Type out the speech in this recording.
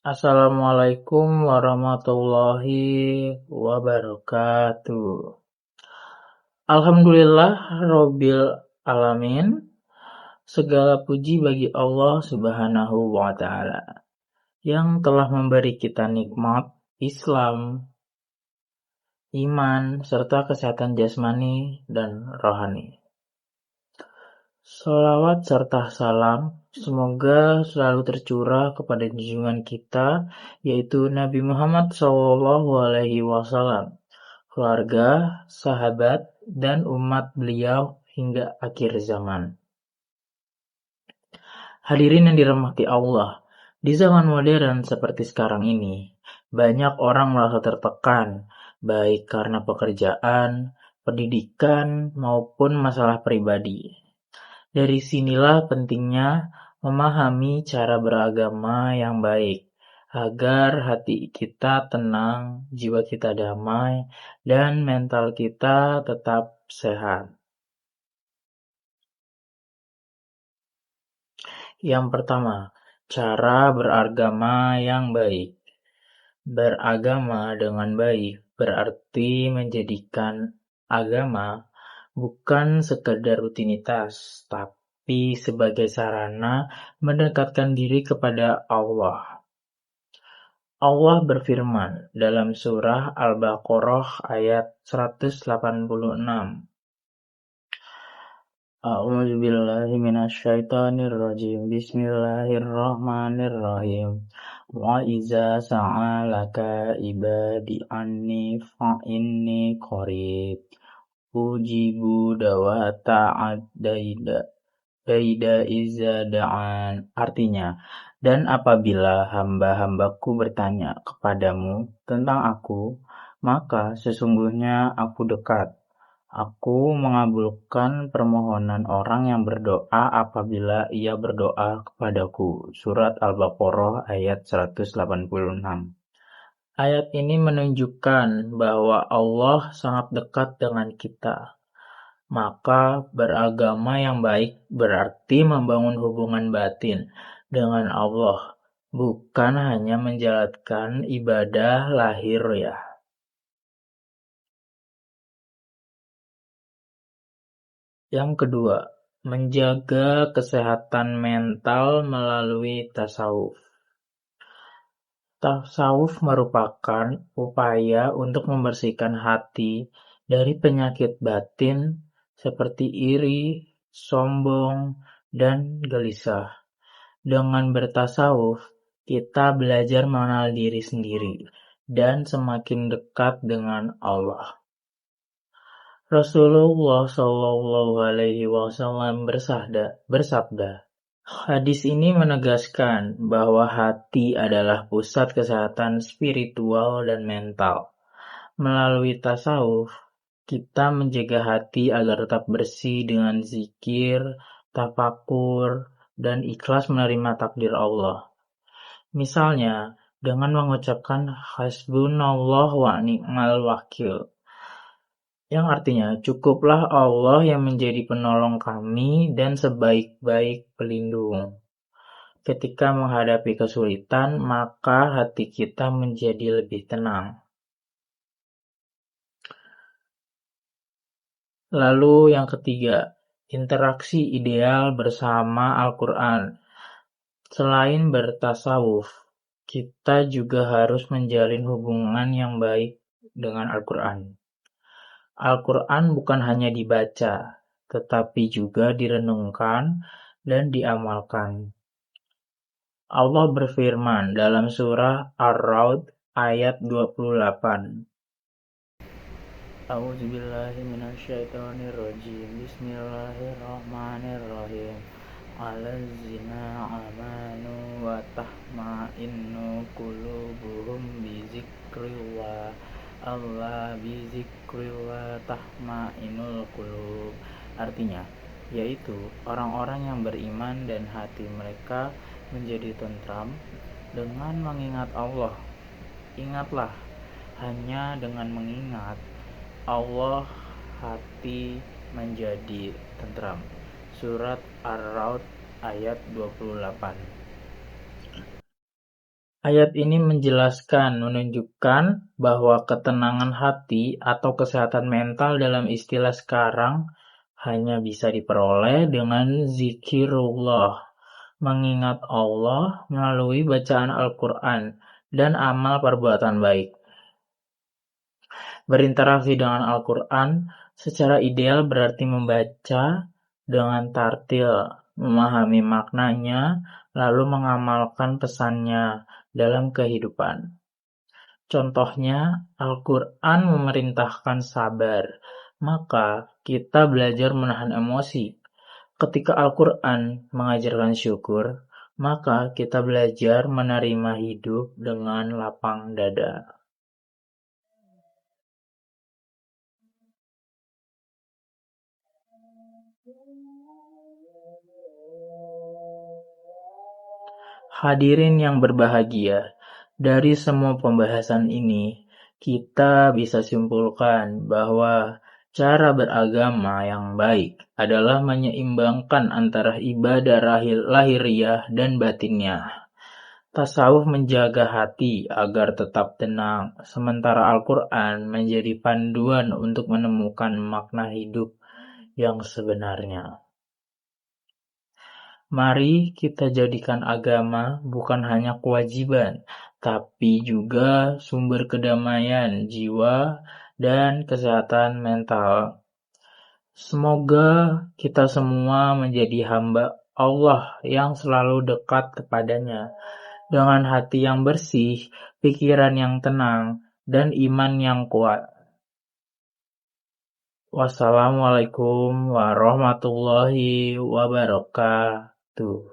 Assalamualaikum warahmatullahi wabarakatuh. Alhamdulillah Robbil Alamin. Segala puji bagi Allah Subhanahu wa Ta'ala yang telah memberi kita nikmat Islam, iman, serta kesehatan jasmani dan rohani. Sholawat serta salam semoga selalu tercurah kepada junjungan kita, yaitu Nabi Muhammad SAW, keluarga, sahabat, dan umat beliau hingga akhir zaman. Hadirin yang dirahmati Allah, di zaman modern seperti sekarang ini, banyak orang merasa tertekan, baik karena pekerjaan, pendidikan, maupun masalah pribadi. Dari sinilah pentingnya memahami cara beragama yang baik, agar hati kita tenang, jiwa kita damai, dan mental kita tetap sehat. Yang pertama, cara beragama yang baik. Beragama dengan baik berarti menjadikan agama bukan sekedar rutinitas, tapi sebagai sarana mendekatkan diri kepada Allah. Allah berfirman dalam surah Al-Baqarah ayat 186. A'udzu billahi minasyaitonir rajim. Bismillahirrahmanirrahim. Wa iza sa'alaka ibadi anni fa inni qarib. Ujibu dawata daida iza da'an. Artinya, dan apabila hamba-hambaku bertanya kepadamu tentang aku, maka sesungguhnya aku dekat. Aku mengabulkan permohonan orang yang berdoa apabila ia berdoa kepadaku. Surat Al-Baqarah ayat 186. Ayat ini menunjukkan bahwa Allah sangat dekat dengan kita. Maka beragama yang baik berarti membangun hubungan batin dengan Allah, bukan hanya menjalankan ibadah lahiriah. Yang kedua, menjaga kesehatan mental melalui tasawuf. Tasawuf merupakan upaya untuk membersihkan hati dari penyakit batin seperti iri, sombong, dan gelisah. Dengan bertasawuf, kita belajar mengenal diri sendiri dan semakin dekat dengan Allah. Rasulullah SAW bersabda, hadis ini menegaskan bahwa hati adalah pusat kesehatan spiritual dan mental. Melalui tasawuf, kita menjaga hati agar tetap bersih dengan zikir, tafakur, dan ikhlas menerima takdir Allah. Misalnya, dengan mengucapkan hasbunallah wa ni'mal wakil, yang artinya cukuplah Allah yang menjadi penolong kami dan sebaik-baik pelindung. Ketika menghadapi kesulitan, maka hati kita menjadi lebih tenang. Lalu yang ketiga, interaksi ideal bersama Al-Quran. Selain bertasawuf, kita juga harus menjalin hubungan yang baik dengan Al-Quran. Al-Quran bukan hanya dibaca, tetapi juga direnungkan dan diamalkan. Allah berfirman dalam surah Ar-Ra'd ayat 28. A'udzubillahi minasyaitonirrajim. Bismillahirrahmanirrahim. Allazina amanu wa tahma'innu qulubuhum bizikrillah. Allah bizikrillah tahma'inul qulub. Artinya, yaitu orang-orang yang beriman dan hati mereka menjadi tentram dengan mengingat Allah. Ingatlah, hanya dengan mengingat Allah hati menjadi tentram. Surat Ar-Ra'd ayat 28. Ayat ini menunjukkan bahwa ketenangan hati atau kesehatan mental dalam istilah sekarang hanya bisa diperoleh dengan zikirullah, mengingat Allah melalui bacaan Al-Quran dan amal perbuatan baik. Berinteraksi dengan Al-Quran secara ideal berarti membaca dengan tartil, memahami maknanya, lalu mengamalkan pesannya dalam kehidupan. Contohnya, Al-Quran memerintahkan sabar, maka kita belajar menahan emosi. Ketika Al-Quran mengajarkan syukur, maka kita belajar menerima hidup dengan lapang dada. Hadirin yang berbahagia, dari semua pembahasan ini, kita bisa simpulkan bahwa cara beragama yang baik adalah menyeimbangkan antara ibadah lahiriah dan batinnya. Tasawuf menjaga hati agar tetap tenang, sementara Al-Quran menjadi panduan untuk menemukan makna hidup yang sebenarnya. Mari kita jadikan agama bukan hanya kewajiban, tapi juga sumber kedamaian jiwa dan kesehatan mental. Semoga kita semua menjadi hamba Allah yang selalu dekat kepadanya, dengan hati yang bersih, pikiran yang tenang, dan iman yang kuat. Wassalamualaikum warahmatullahi wabarakatuh.